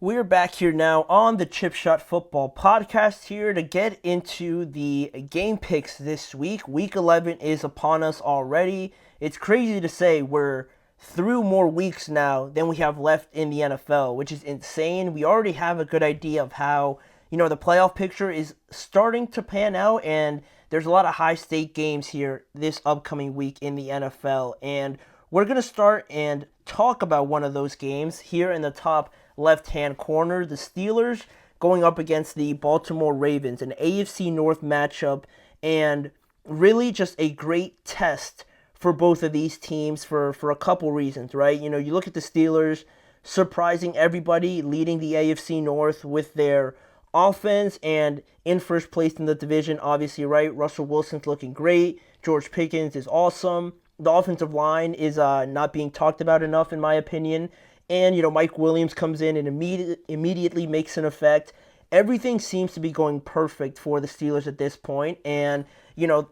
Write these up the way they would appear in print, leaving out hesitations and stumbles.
We're back here now on the Chip Shot Football Podcast here to get into the game picks this week. Week 11 is upon us already. It's crazy to say we're through more weeks now than we have left in the NFL, which is insane. We already have a good idea of how, the playoff picture is starting to pan out, and there's a lot of high-stake games here this upcoming week in the NFL. And we're going to start and talk about one of those games here in the top left-hand corner. The Steelers going up against the Baltimore Ravens, an AFC North matchup, and really just a great test for both of these teams for a couple reasons, right? You look at the Steelers surprising everybody, leading the AFC North with their offense and in first place in the division, obviously, right? Russell Wilson's looking great. George Pickens is awesome. The offensive line is not being talked about enough, in my opinion. And, Mike Williams comes in and immediately makes an effect. Everything seems to be going perfect for the Steelers at this point. And,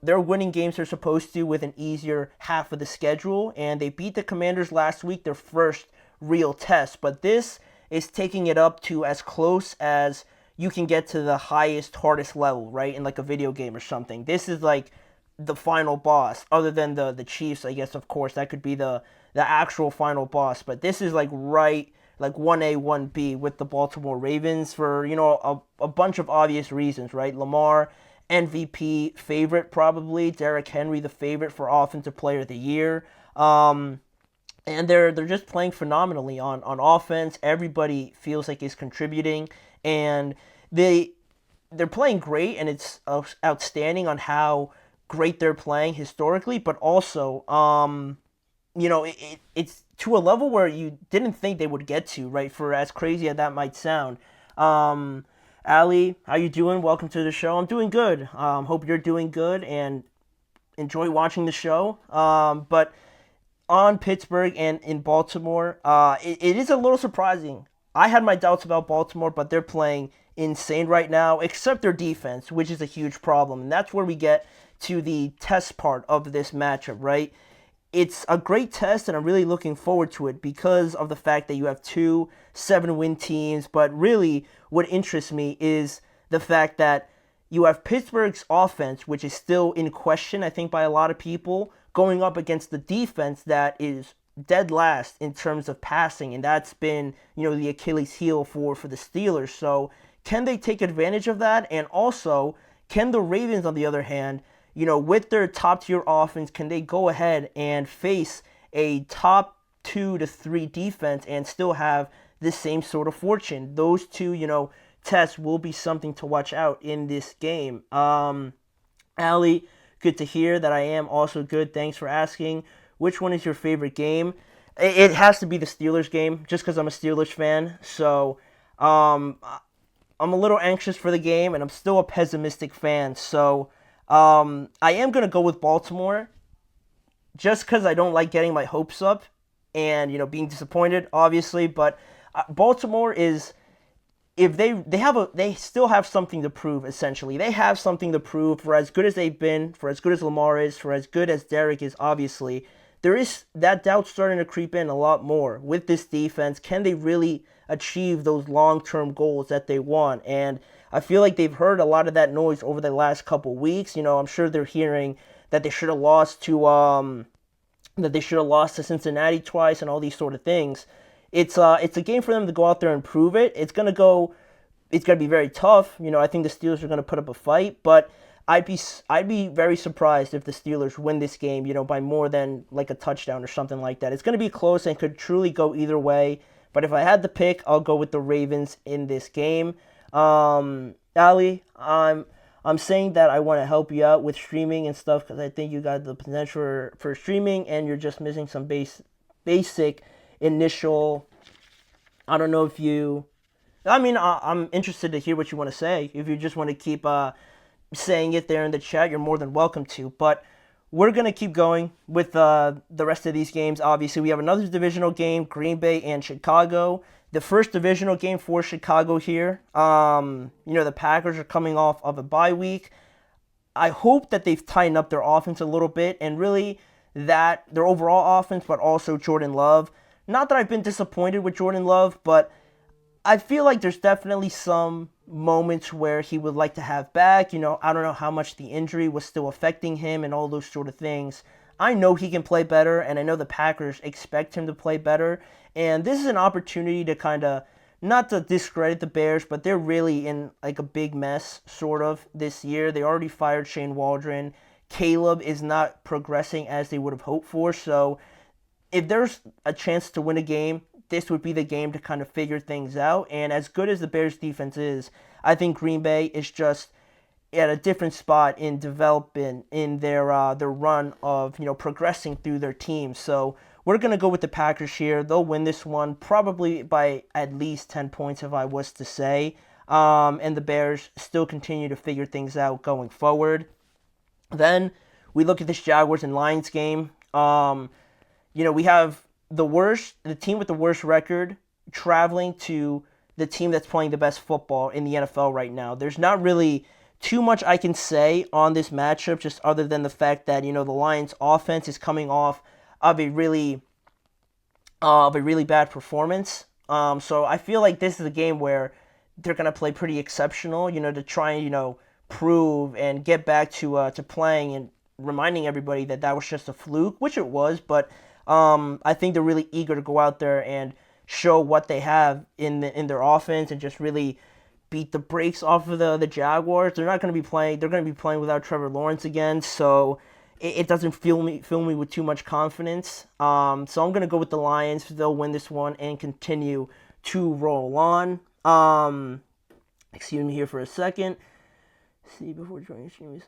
they're winning games they're supposed to with an easier half of the schedule. And they beat the Commanders last week, their first real test. But this is taking it up to as close as you can get to the highest, hardest level, right? In like a video game or something. This is like the final boss, other than the Chiefs, I guess, of course. That could be the actual final boss. But this is like 1A, 1B with the Baltimore Ravens for, a bunch of obvious reasons, right? Lamar, MVP favorite probably. Derrick Henry, the favorite for Offensive Player of the Year. And they're just playing phenomenally on offense. Everybody feels like is contributing. And they're playing great, and it's outstanding on how great they're playing historically, but also, it's to a level where you didn't think they would get to, right? For as crazy as that might sound. Ali, how you doing? Welcome to the show. I'm doing good. Hope you're doing good and enjoy watching the show. But on Pittsburgh and in Baltimore, it is a little surprising. I had my doubts about Baltimore, but they're playing insane right now, except their defense, which is a huge problem. And that's where we get to the test part of this matchup, right? It's a great test, and I'm really looking forward to it because of the fact that you have two 7-win teams. But really, what interests me is the fact that you have Pittsburgh's offense, which is still in question, I think, by a lot of people, going up against the defense that is dead last in terms of passing, and that's been, the Achilles heel for the Steelers. So can they take advantage of that? And also, can the Ravens, on the other hand, with their top-tier offense, can they go ahead and face a top 2 to 3 defense and still have the same sort of fortune? Those two, tests will be something to watch out in this game. Ali, good to hear that I am also good. Thanks for asking. Which one is your favorite game? It has to be the Steelers game, just because I'm a Steelers fan. So I'm a little anxious for the game, and I'm still a pessimistic fan. So I am going to go with Baltimore, just because I don't like getting my hopes up and, being disappointed, obviously. But Baltimore is, if they still have something to prove, essentially. They have something to prove for as good as they've been, for as good as Lamar is, for as good as Derrick is, obviously. There is that doubt starting to creep in a lot more with this defense. Can they really achieve those long-term goals that they want? And I feel like they've heard a lot of that noise over the last couple weeks. I'm sure they're hearing that they should have lost to Cincinnati twice and all these sort of things. It's a game for them to go out there and prove it. It's gonna be very tough. I think the Steelers are gonna put up a fight, but I'd be very surprised if the Steelers win this game, by more than like a touchdown or something like that. It's going to be close and could truly go either way. But if I had to pick, I'll go with the Ravens in this game. Ali, I'm saying that I want to help you out with streaming and stuff because I think you got the potential for streaming, and you're just missing some basic initial. I don't know if you. I'm interested to hear what you want to say. If you just want to keep saying it there in the chat, you're more than welcome to. But we're going to keep going with the rest of these games. Obviously, we have another divisional game, Green Bay and Chicago. The first divisional game for Chicago here. The Packers are coming off of a bye week. I hope that they've tightened up their offense a little bit, and really that their overall offense, but also Jordan Love. Not that I've been disappointed with Jordan Love, but I feel like there's definitely some moments where he would like to have back. I don't know how much the injury was still affecting him and all those sort of things. I know he can play better, and I know the Packers expect him to play better. And this is an opportunity to kind of, not to discredit the Bears, but they're really in like a big mess, sort of, this year. They already fired Shane Waldron. Caleb is not progressing as they would have hoped for. So if there's a chance to win a game, this would be the game to kind of figure things out. And as good as the Bears defense is, I think Green Bay is just at a different spot in developing in their run of progressing through their team. So we're gonna go with the Packers here. They'll win this one probably by at least 10 points if I was to say. And the Bears still continue to figure things out going forward. Then we look at this Jaguars and Lions game. We have the team with the worst record traveling to the team that's playing the best football in the NFL right now. There's not really too much I can say on this matchup, just other than the fact that the Lions' offense is coming off of a really bad performance. So I feel like this is a game where they're gonna play pretty exceptional, to try and prove and get back to playing and reminding everybody that was just a fluke, which it was, but. I think they're really eager to go out there and show what they have in their offense and just really beat the brakes off of the Jaguars. They're not going to be playing. They're going to be playing without Trevor Lawrence again, so it doesn't fill me with too much confidence. So I'm going to go with the Lions. They'll win this one and continue to roll on. Excuse me here for a second. See before joining stream.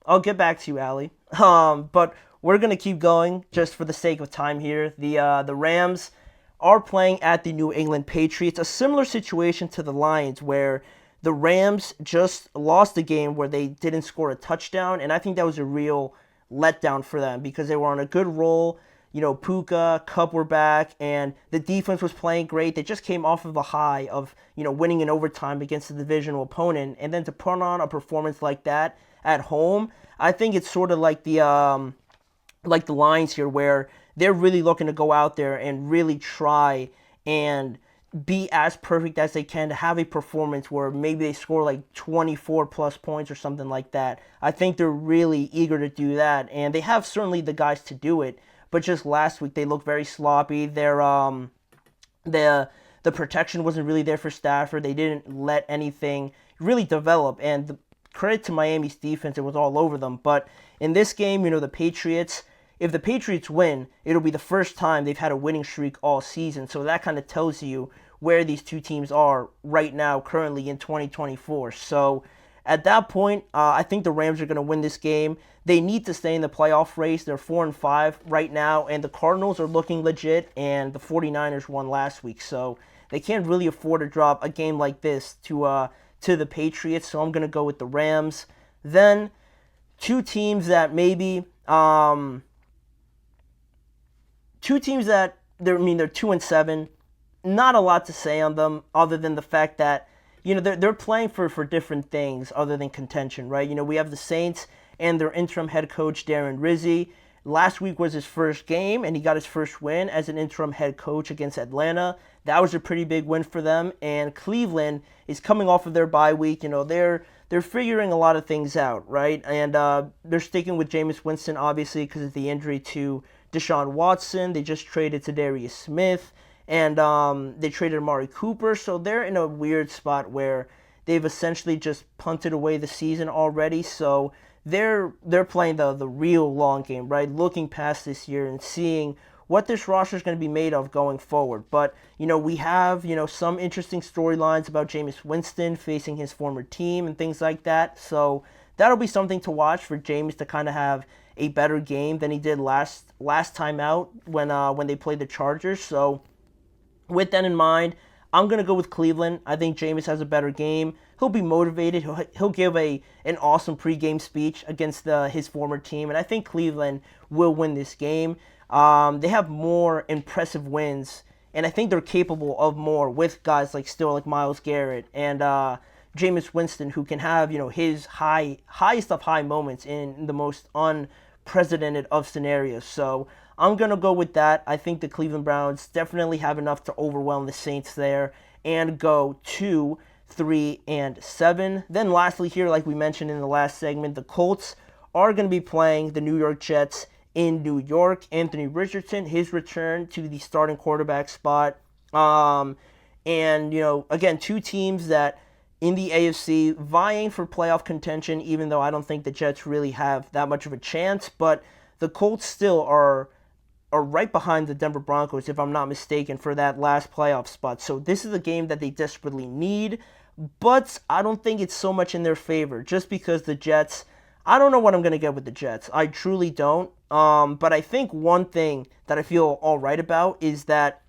I'll get back to you, Allie. But we're gonna keep going just for the sake of time here. The Rams are playing at the New England Patriots, a similar situation to the Lions, where the Rams just lost a game where they didn't score a touchdown, and I think that was a real letdown for them because they were on a good roll. Puka, Kupp were back, and the defense was playing great. They just came off of a high of, winning in overtime against a divisional opponent, and then to put on a performance like that at home, I think it's sort of like the Lions here, where they're really looking to go out there and really try and be as perfect as they can to have a performance where maybe they score like 24 plus points or something like that. I think they're really eager to do that, and they have certainly the guys to do it. But just last week they looked very sloppy. The protection wasn't really there for Stafford. They didn't let anything really develop, and the credit to Miami's defense, it was all over them. But in this game, the Patriots, if the Patriots win, it'll be the first time they've had a winning streak all season. So that kind of tells you where these two teams are right now, currently in 2024. So at that point, I think the Rams are going to win this game. They need to stay in the playoff race. They're 4-5 right now, and the Cardinals are looking legit, and the 49ers won last week. So they can't really afford to drop a game like this to the Patriots. So I'm going to go with the Rams. Then two teams that they're 2-7. Not a lot to say on them other than the fact that they're playing for different things other than contention, right? We have the Saints and their interim head coach, Darren Rizzi. Last week was his first game, and he got his first win as an interim head coach against Atlanta. That was a pretty big win for them. And Cleveland is coming off of their bye week. They're figuring a lot of things out, right? And they're sticking with Jameis Winston, obviously, because of the injury to Deshaun Watson. They just traded Darius Smith, and they traded Amari Cooper. So they're in a weird spot where they've essentially just punted away the season already. So they're playing the real long game, right? Looking past this year and seeing what this roster is going to be made of going forward. But, we have, some interesting storylines about Jameis Winston facing his former team and things like that. So that'll be something to watch for Jameis to kind of have a better game than he did last time out when they played the Chargers. So with that in mind, I'm going to go with Cleveland. I think Jameis has a better game. He'll be motivated. He'll give an awesome pregame speech against his former team, and I think Cleveland will win this game. They have more impressive wins, and I think they're capable of more with guys like Myles Garrett and Jameis Winston, who can have his highest of high moments in the most unprecedented of scenarios. So I'm going to go with that. I think the Cleveland Browns definitely have enough to overwhelm the Saints there and go 2-3-7. Then lastly here, like we mentioned in the last segment, the Colts are going to be playing the New York Jets in New York. Anthony Richardson, his return to the starting quarterback spot. And, again, two teams that in the AFC vying for playoff contention, even though I don't think the Jets really have that much of a chance. But the Colts still are right behind the Denver Broncos, if I'm not mistaken, for that last playoff spot. So this is a game that they desperately need, but I don't think it's so much in their favor, just because the Jets, I don't know what I'm going to get with the Jets. I truly don't. But I think one thing that I feel all right about is that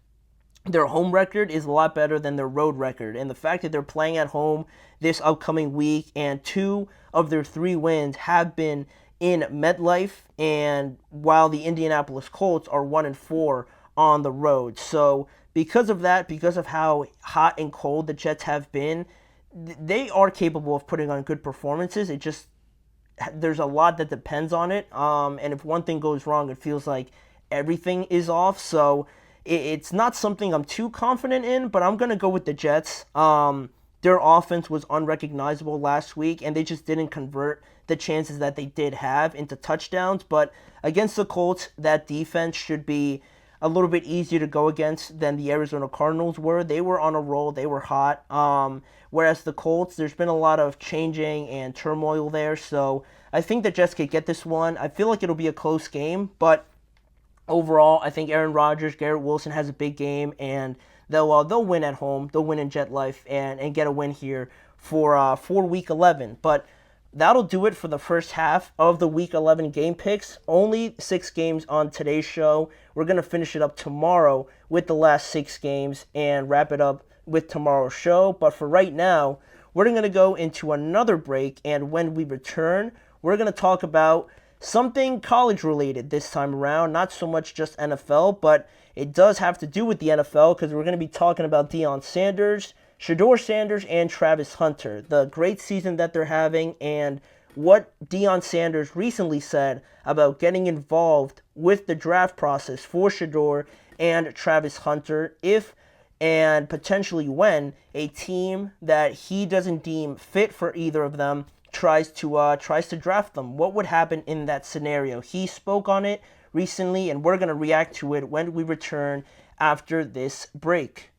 their home record is a lot better than their road record. And the fact that they're playing at home this upcoming week, and 2 of their 3 wins have been in MetLife, and while the Indianapolis Colts are 1-4 on the road. So because of that, because of how hot and cold the Jets have been, they are capable of putting on good performances. It just, there's a lot that depends on it. And if one thing goes wrong, it feels like everything is off. So it's not something I'm too confident in, but I'm going to go with the Jets. Their offense was unrecognizable last week, and they just didn't convert the chances that they did have into touchdowns. But against the Colts, that defense should be a little bit easier to go against than the Arizona Cardinals were. They were on a roll. They were hot. Whereas the Colts, there's been a lot of changing and turmoil there. So I think the Jets could get this one. I feel like it'll be a close game, but overall, I think Aaron Rodgers, Garrett Wilson has a big game, and they'll win at home. They'll win in Jet Life and get a win here for Week 11. But that'll do it for the first half of the Week 11 game picks. Only 6 games on today's show. We're going to finish it up tomorrow with the last 6 games and wrap it up with tomorrow's show. But for right now, we're going to go into another break, and when we return, we're going to talk about something college-related this time around. Not so much just NFL, but it does have to do with the NFL, because we're going to be talking about Deion Sanders, Shedeur Sanders, and Travis Hunter, the great season that they're having, and what Deion Sanders recently said about getting involved with the draft process for Shedeur and Travis Hunter, if and potentially when a team that he doesn't deem fit for either of them tries to draft them. What would happen in that scenario? He spoke on it recently, and we're going to react to it when we return after this break.